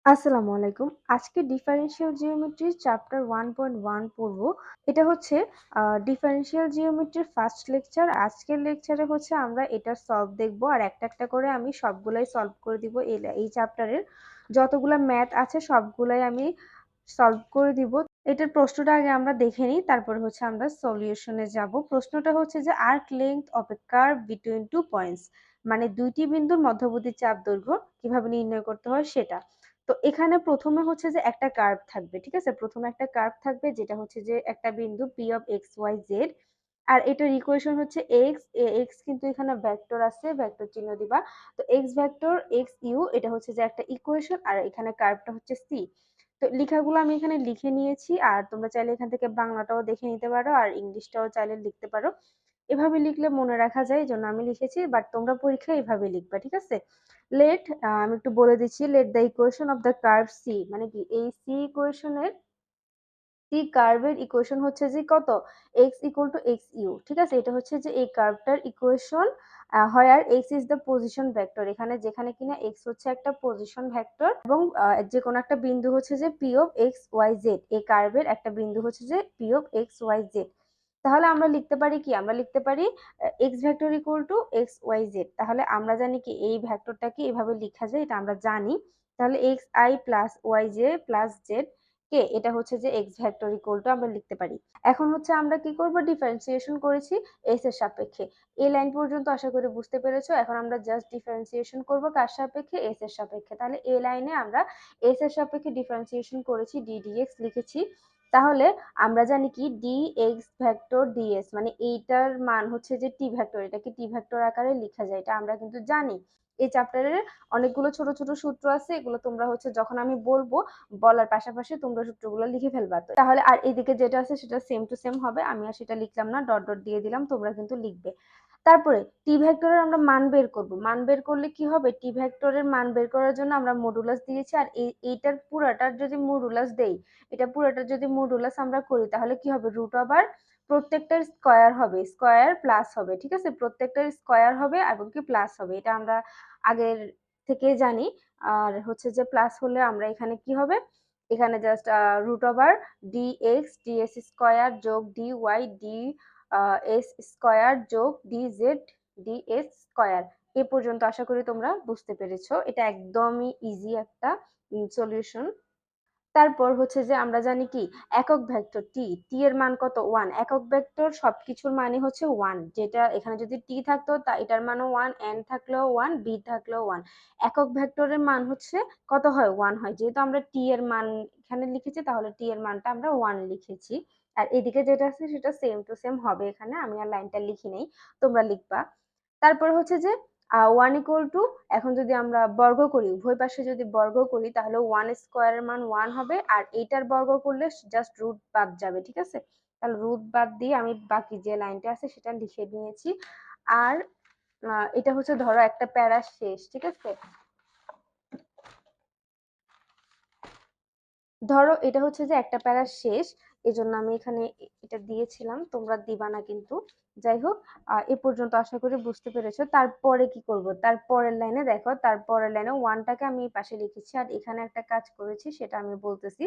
আসসালামু আলাইকুম। আজকে ডিফারেনশিয়াল জিওমেট্রির চ্যাপ্টার 1.1 পড়ব। এটা হচ্ছে ডিফারেনশিয়াল জিওমেট্রির ফার্স্ট লেকচার। আজকের লেকচারে হচ্ছে আমরা এটার সলভ দেখব আর একটা করে আমি সবগুলাই সলভ করে দিব। এই চ্যাপ্টারের যতগুলা ম্যাথ আছে সবগুলাই আমি সলভ করে দিব। এটার প্রশ্নটা আগে আমরা দেখে নিই, তারপর হচ্ছে আমরা সলিউশনে যাব। প্রশ্নটা হচ্ছে যে arc length of a curve between two points, মানে দুইটি বিন্দুর মধ্যবর্তী চাপ দৈর্ঘ্য কিভাবে নির্ণয় করতে হয় সেটা। তো এখানে প্রথমে হচ্ছে যে একটা কার্ভ থাকবে, ঠিক আছে? প্রথমে একটা কার্ভ থাকবে যেটা হচ্ছে যে একটা বিন্দু P of x y z, আর এটার ইকুয়েশন হচ্ছে এক্স এক্স, কিন্তু এখানে ভেক্টর আছে, ভেক্টর চিহ্ন দিবা। তো এক্স ভেক্টর এক্স ইউ, এটা হচ্ছে যে একটা ইকুয়েশন, আর এখানে কার্ভটা হচ্ছে সি। তো লেখাগুলো আমি এখানে লিখে নিয়েছি, আর তোমরা চাইলে এখান থেকে বাংলাটাও দেখে নিতে পারো আর ইংলিশটাও চাইলে লিখতে পারো। এভাবে লিখলে মনে রাখা যায়, এই জন্য আমি লিখেছি, বাট তোমরা পরীক্ষায় এভাবে লিখবা, ঠিক আছে? লেট আমি একটু বলে দিচ্ছি, let the equation of the curve C, মানে কি এই সি ইকুয়েশনের সি কার্ভের ইকুয়েশন হচ্ছে যে কত, x equal to x u, ঠিক আছে? এটা হচ্ছে যে এই কার্ভটার equation, where x is the position vector, এখানে যেখানে কিনা এক্স হচ্ছে একটা পজিশন ভেক্টর, এবং যে কোনো একটা বিন্দু হচ্ছে যে P of x y z, এই কার্ভের একটা বিন্দু হচ্ছে যে P of x y z. তাহলে আমরা লিখতে পারি কি, আমরা লিখতে পারি x vector equal to x y z. তাহলে আমরা জানি কি এই ভেক্টরটাকে এভাবে লেখা যায়, এটা আমরা জানি। তাহলে x i plus y j plus z k, এটা হচ্ছে যে এক্স ভেক্টর ইকুয়াল টু আমরা লিখতে পারি। এখন হচ্ছে আমরা কি করব, ডিফারেন্সিয়েশন করেছি এস এর সাপেক্ষে। এই লাইন পর্যন্ত আশা করি বুঝতে পেরেছো। এখন আমরা জাস্ট ডিফারেন্সিয়েশন করব কার সাপেক্ষে, এস এর সাপেক্ষে। তাহলে এই লাইনে আমরা এস এর সাপেক্ষে ডিফারেন্সিয়েশন করেছি, ডি ডিএক্স লিখেছি। তাহলে আমরা জানি কি ডি এক্স ভেক্টর ডিএস, মানে এইটার মান হচ্ছে যে টি ভেক্টর, এটাকে টি ভেক্টর আকারে লেখা যায়, এটা আমরা কিন্তু জানি। এই চ্যাপ্টারের অনেকগুলো ছোট ছোট সূত্র আছে, এগুলো তোমরা হচ্ছে যখন আমি বলবো বলার পাশাপাশি তোমরা সূত্রগুলো লিখে ফেলবা। তো তাহলে আর এদিকে যেটা আছে সেটা সেম টু সেম হবে, আমি আর সেটা লিখলাম না, ডট ডট দিয়ে দিলাম, তোমরা কিন্তু লিখবে। তারপরে টি ভেক্টরের আমরা মান বের করব। মান বের করলে কি হবে, টি ভেক্টরের মান বের করার জন্য আমরা মডুলাস দিয়েছি, আর এইটার পুরাটার যদি মডুলাস দেই, এটা পুরাটার যদি মডুলাস আমরা করি, তাহলে কি হবে, রুট ওভার প্রত্যেকটার স্কয়ার হবে, স্কয়ার প্লাস হবে, ঠিক আছে? প্রত্যেকটার স্কয়ার হবে এবং কি প্লাস হবে, এটা আমরা আগের থেকে জানি। আর হচ্ছে যে প্লাস হলে আমরা এখানে কি হবে, এখানে just root over d x d s square যোগ d y d s square যোগ d z d s square. এ পর্যন্ত আশা করি তোমরা বুঝতে পেরেছো, এটা একদমই ইজি একটা সলিউশন। তারপর হচ্ছে যে আমরা জানি কি একক ভেক্টর টি, টি এর মান কত, ওয়ান। একক ভেক্টর সবকিছুর মানে হচ্ছে ওয়ান, যেটা এখানে যদি টি থাকতো তা এটার মানও ওয়ান, এন থাকলেও ওয়ান, বি থাকলেও ওয়ান। একক ভেক্টরের মান হচ্ছে কত হয়, ওয়ান হয়। যেহেতু আমরা টি এর মান এখানে লিখেছি, তাহলে টি এর মানটা আমরা ওয়ান লিখেছি। আর এদিকে যেটা আছে সেটা সেম টু সেম হবে, এখানে আমি আর লাইনটা লিখি নেই, তোমরা লিখবা। তারপর হচ্ছে যে ওয়ান ইকুয়াল টু, এখন যদি আমরা বর্গ করি, উভয় পাশে যদি বর্গ করি, তাহলে ওয়ান স্কোয়ারের মান ওয়ান হবে, আর এইটার বর্গ করলে জাস্ট রুট বাদ যাবে, ঠিক আছে? তাহলে রুট বাদ দিয়ে আমি বাকি যে লাইনটা আছে সেটা লিখে নিয়েছি। আর এটা হচ্ছে ধরো একটা প্যারা শেষ, ঠিক আছে? ধরো এটা হচ্ছে যে একটা প্যারা শেষ, এজন্য আমি এখানে এটা দিয়েছিলাম, তোমরা দিবা না কিন্তু। যাই হোক, এ পর্যন্ত আশা করি বুঝতে পেরেছো। তারপরে কি করব, তারপরের লাইনে দেখো, তারপরের লাইনে ওয়ানটাকে আমি এই পাশে লিখেছি, আর এখানে একটা কাজ করেছি সেটা আমি বলতেছি।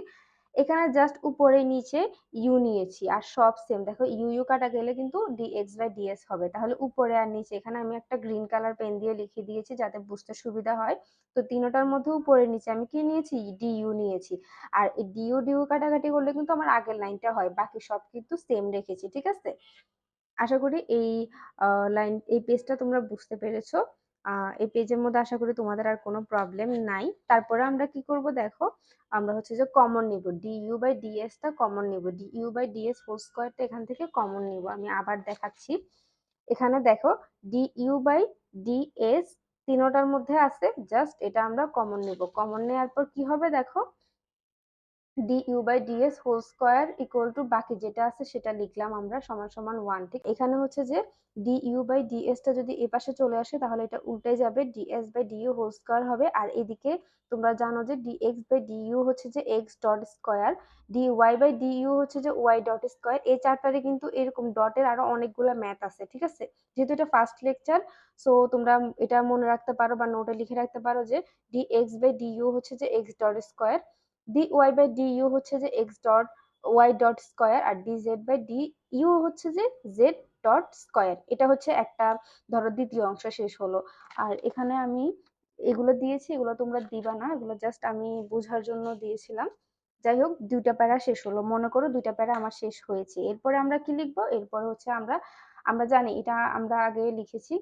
এখানে জাস্ট উপরে নিচে ইউ নিয়েছি, আর সব সেম। দেখো ইউ ইউ কাটা গেলে কিন্তু ডিএক্স বাই ডিএস হবে। তাহলে উপরে আর নিচে এখানে আমি একটা গ্রিন কালার পেন দিয়ে লিখে দিয়েছি যাতে বুঝতে সুবিধা হয়। তো তিনটার মধ্যে উপরে নিচে আমি কি নিয়েছি, ডিইউ নিয়েছি। আর এই ডিউ ডিউ কাটাকাটি করলে কিন্তু আমার আগের লাইনটা হয়, বাকি সব কিন্তু সেম রেখেছি, ঠিক আছে? আশা করি এই লাইন, এই পেজটা তোমরা বুঝতে পেরেছো। এই পেজের মধ্যে আশা করি তোমাদের আর কোনো প্রবলেম নাই। তারপরে আমরা কি করব দেখো, আমরা হচ্ছে যে কমন নিব, ডিইউ বাই ডিএস টা কমন নিব, ডিইউ বাই ডিএস হোল স্কয়ারটা এখান থেকে কমন নিব। আমি আবার দেখাচ্ছি, এখানে দেখো ডিইউ বাই ডিএস তিনটার মধ্যে আছে, জাস্ট এটা আমরা কমন নিব। কমন নেওয়ার পর কি হবে দেখো, du/ds whole square equal to বাকি যেটা আছে সেটা লিখলাম আমরা সমান সমান 1। ঠিক এখানে হচ্ছে যে du/ds টা যদি এই পাশে চলে আসে তাহলে এটা উল্টে যাবে, ds/du হোল স্কয়ার হবে। আর এদিকে তোমরা জানো যে dx/du হচ্ছে যে x ডট স্কয়ার, dy/du হচ্ছে যে y ডট স্কয়ার। এই চারটারে কিন্তু এরকম ডটের আরো অনেকগুলো ম্যাথ আছে, ঠিক আছে? যেহেতু এটা ফার্স্ট লেকচার, সো তোমরা এটা মনে রাখতে পারো বা নোটে লিখে রাখতে পারো যে dx/du হচ্ছে যে x ডট স্কয়ার, dy/du হচ্ছে যে x dot y dot square, আর dz/du হচ্ছে যে z ডট স্কয়ার। এটা হচ্ছে একটা, ধরো দ্বিতীয় অংশ শেষ হলো। আর এখানে আমি এগুলো দিয়েছি, এগুলো তোমরা দিবা না, এগুলো জাস্ট আমি বোঝার জন্য দিয়েছিলাম। যাই হোক, দুইটা প্যারা শেষ হলো, মনে করো দুইটা প্যারা আমার শেষ হয়েছে। এরপরে আমরা কি লিখবো? এরপরে হচ্ছে আমরা আমরা জানি এটা আমরা আগে লিখেছি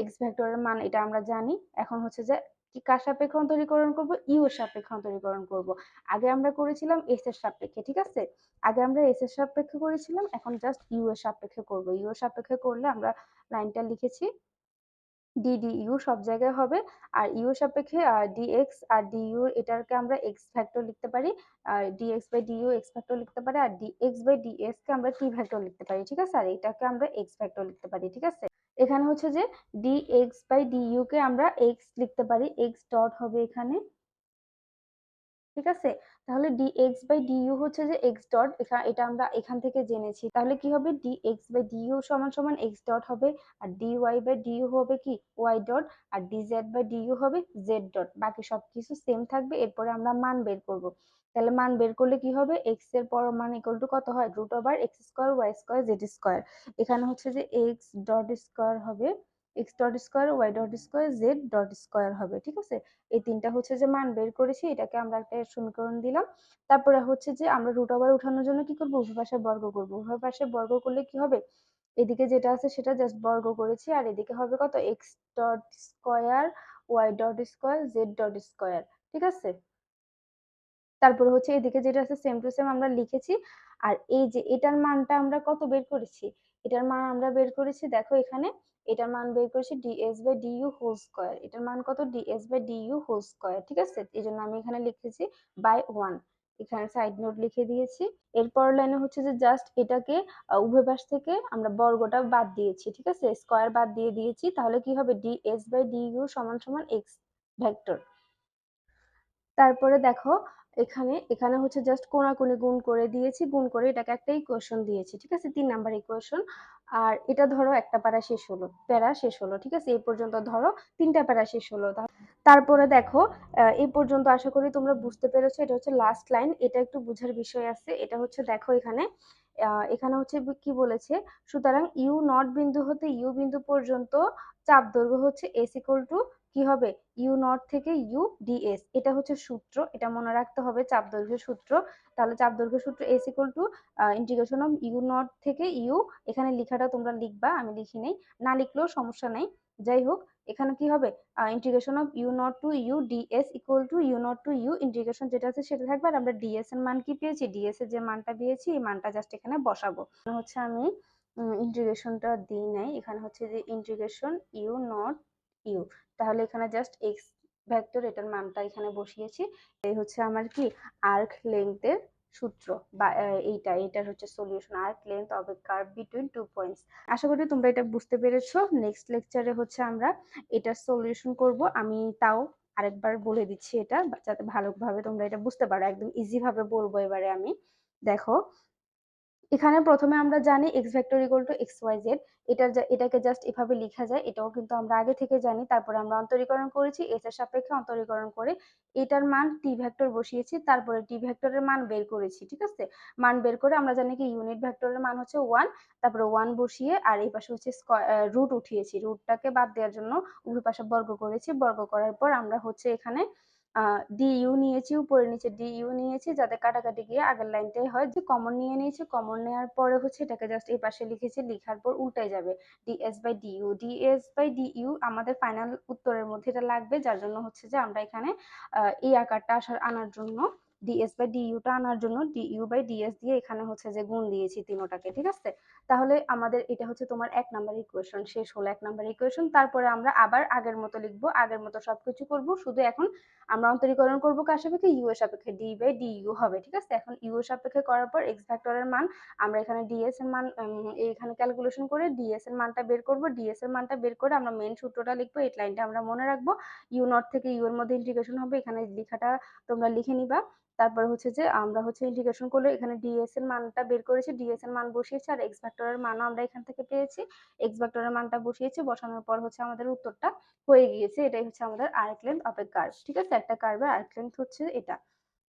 এক্স ভেক্টরের মান, এটা আমরা জানি। এখন হচ্ছে যে কি কার সাপেক্ষে অন্তরীকরণ করব? ইউ এর সাপেক্ষে অন্তরীকরণ করব। আগে আমরা করেছিলাম এস এর সাপেক্ষে, ঠিক আছে? আগে আমরা এস এর সাপেক্ষে করেছিলাম, এখন জাস্ট ইউ এর সাপেক্ষে করব। ইউ এর সাপেক্ষে করলে আমরা লাইনটা লিখেছি ডিডিইউ সব জায়গায় হবে, আর ইউ এর সাপেক্ষে ডিএক্স আর ডিইউ এটাকে আমরা এক্স ভেক্টর লিখতে পারি, আর ডিএক্স/ডিইউ এক্স ভেক্টর লিখতে পারি, আর ডিএক্স/ডিএস কে আমরা টি ভেক্টর লিখতে পারি, ঠিক আছে? আর এটাকে আমরা এক্স ভেক্টর লিখতে পারি, ঠিক আছে? এখানে হচ্ছে যে ডিএক্স/ডিইউ কে আমরা এক্স লিখতে পারি, এক্স ডট হবে এখানে, ঠিক আছে? তাহলে dx/du হচ্ছে যে x ডট, এটা আমরা এখান থেকে জেনেছি। তাহলে কি হবে? dx/du সমান সমান x ডট হবে, আর dy/du হবে কি y ডট, আর dz/du হবে z ডট। বাকি সবকিছু সেম থাকবে। এরপরে আমরা মান বের করব। তাহলে মান বের করলে কি হবে? x এর পরমান ইকুয়াল টু কত হয়? √x square y square z square. এখানে হচ্ছে যে x ডট স্কয়ার হবে, x dot square y dot square z dot square হবে, ঠিক আছে? এই তিনটা হচ্ছে যে মান বের করেছি, এটাকে আমরা একটা সমীকরণ দিলাম। তারপরে হচ্ছে যে আমরা √ওভার উঠানোর জন্য কি করব? উভয় পাশে বর্গ করব। উভয় পাশে বর্গ করলে কি হবে? এদিকে যেটা আছে সেটা জাস্ট বর্গ করেছি, আর এদিকে হবে কত? x dot square y dot square z dot square, ঠিক আছে? তারপরে হচ্ছে এদিকে যেটা আছে সেম টু সেম আমরা লিখেছি। আর এই যে এটার মানটা আমরা কত বের করেছি? এটার মান আমরা বের করেছি, দেখো এখানে এটার মান বের করেছি ds/du হোল স্কয়ার। এটার মান কত? ds/du হোল স্কয়ার, ঠিক আছে? এই জন্য আমি এখানে লিখেছি বাই 1, এখানে সাইড নোট লিখে দিয়েছি। এরপর লাইনে হচ্ছে যে জাস্ট এটাকে উভয় পাশ থেকে আমরা বর্গটা বাদ দিয়েছি, ঠিক আছে? স্কয়ার বাদ দিয়ে দিয়েছি, তাহলে কি হবে? ds/du সমান সমান x ভেক্টর। তারপরে দেখো এখানে এখানে হচ্ছে জাস্ট কোণাকুণি গুণ করে দিয়েছি, গুণ করে এটাকে একটা ইকুয়েশন দিয়েছি, ঠিক আছে? 3 নাম্বার ইকুয়েশন। আর এটা ধরো একটা প্যারা শেষ হলো, প্যারা শেষ হলো, ঠিক আছে? এই পর্যন্ত ধরো তিনটা প্যারা শেষ হলো। তারপরে দেখো এই পর্যন্ত আশা করি তোমরা বুঝতে পেরেছো। এটা হচ্ছে লাস্ট লাইন, এটা একটু বুঝার বিষয় আছে। এটা হচ্ছে দেখো এখানে এখানে হচ্ছে কি বলেছে? সুতরাং ইউ নট বিন্দু হতে ইউ বিন্দু পর্যন্ত চাপ দৈর্ঘ্য হচ্ছে এস ইকুয়াল টু কি হবে? ইউ নট থেকে ইউ ডিএস। এটা হচ্ছে সূত্র, এটা মনে রাখতে হবে, চাপ দৈর্ঘ্যের সূত্র। তাহলে চাপ দৈর্ঘ্যের সূত্র s equal to integration of u naught থেকে ইউ, এখানে লেখাটা তোমরা লিখবা, আমি লিখি নেই, না লিখলেও সমস্যা নাই। যাই হোক, এখানে কি হবে? Integration of u naught to u ds equal to u naught to u, integration যেটা আছে সেটা থাকবে। আর আমরা ডিএস এর মান কি পেয়েছি? ডিএস এর যে মানটা পেয়েছি এই মানটা জাস্ট এখানে বসাবো। হচ্ছে আমি ইন্টিগ্রেশনটা দিই নাই, এখানে হচ্ছে যে ইন্টিগ্রেশন ইউ নট ইউ, তাহলে এখানে জাস্ট এক্স ভেক্টর এটার মানটা এখানে বসিয়েছি। এই হচ্ছে আমার কি আর্ক লেংথের সূত্র, বা এটার হচ্ছে solution, arc length of a curve between two points. আশা করি তোমরা এটা বুঝতে পেরেছো। নেক্সট লেকচারে হচ্ছে আমরা এটার সলিউশন করব। আমি তাও আরেকবার বলে দিচ্ছি এটা, যাতে ভালোভাবে তোমরা এটা বুঝতে পারো, একদম ইজি ভাবে বলবো এবারে আমি। দেখো এখানে প্রথমে আমরা জানি x vector equal to x y z, এটাকে জাস্ট এভাবে লেখা যায়, এটাও কিন্তু আমরা আগে থেকে জানি। তারপরে আমরা অন্তরীকরণ করেছি, এস এর সাপেক্ষে অন্তরীকরণ করে এটার মান টি ভেক্টর বসিয়েছি, তারপরে টি ভেক্টরের মান বের করেছি, ঠিক আছে? মান বের করে আমরা জানি কি ইউনিট ভেক্টরের মান হচ্ছে 1, তারপরে 1 বসিয়ে আর এই পাশে হচ্ছে রুট উঠিয়েছি, রুটটাকে বাদ দেওয়ার জন্য উভয় পাশে বর্গ করেছি। বর্গ করার পর আমরা হচ্ছে এখানে ডিইউ নিয়েছি, উপরে নিচে ডিইউ নিয়েছি, যাতে কাটাকাটি গিয়ে আগের লাইনটাই হয়। যে কমন নিয়ে নিয়েছি, কমন নেওয়ার পরে হচ্ছে এটাকে জাস্ট এই পাশে লিখেছি, লিখার পর উল্টাই যাবে ডিএস/ডিইউ আমাদের ফাইনাল উত্তরের মধ্যে এটা লাগবে, যার জন্য হচ্ছে যে আমরা এখানে এই আকারটা আনার জন্য ডিএস বাই ডিইউটা আনার জন্য ডিইউ বাই ডিএস দিয়ে এখানে হচ্ছে যে গুণ দিয়েছি তিনোটাকে, ঠিক আছে। তাহলে আমাদের এটা হচ্ছে তোমার 1 নাম্বার ইকুয়েশন শেষ হলো, 1 নাম্বার ইকুয়েশন। তারপরে আমরা আবার আগের মতো লিখবো, আগের মতো সবকিছু করব, শুধু এখন আমরা অন্তরীকরণ করব কার সাপেক্ষে, ইউ এর সাপেক্ষে, ডি বাই ডিইউ হবে, ঠিক আছে। এখন ইউ এর সাপেক্ষে করার পর এক্স ভেক্টরের মান আমরা এখানে ডিএস এর মান এখানে ক্যালকুলেশন করে ডিএস এর মানটা বের করব, ডিএস এর মানটা বের করে আমরা মেন সূত্রটা লিখবো, এই লাইনটা আমরা মনে রাখবো। ইউ নট থেকে ইউ এর মধ্যে ইন্টিগ্রেশন হবে, এখানে লেখাটা তোমরা লিখে নিবা। তারপর হচ্ছে যে আমরা হচ্ছে ইন্টিগ্রেশন করলে এখানে ডিএস এর মানটা বের করেছি, ডিএস এর মান বসিয়েছি, আর এক্স ভেক্টরের মানও আমরা এখান থেকে পেয়েছি, এক্স ভেক্টরের মানটা বসিয়েছি, বসানোর পর হচ্ছে আমাদের উত্তরটা হয়ে গিয়েছে। এটাই হচ্ছে আমাদের arc length of a curve, ঠিক আছে। একটা কার্ভের আর্ক লেন্থ হচ্ছে এটা।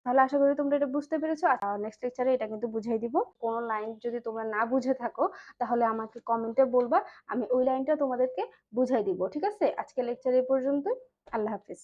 তাহলে আশা করি তোমরা এটা বুঝতে পেরেছো। আর নেক্সট লেকচারে এটা কিন্তু বুঝাই দিব। কোন লাইন যদি তোমরা না বুঝে থাকো তাহলে আমাকে কমেন্টে বলবা, আমি ওই লাইনটা তোমাদেরকে বুঝাই দিব, ঠিক আছে। আজকে লেকচার এই পর্যন্তই। আল্লাহ হাফিজ।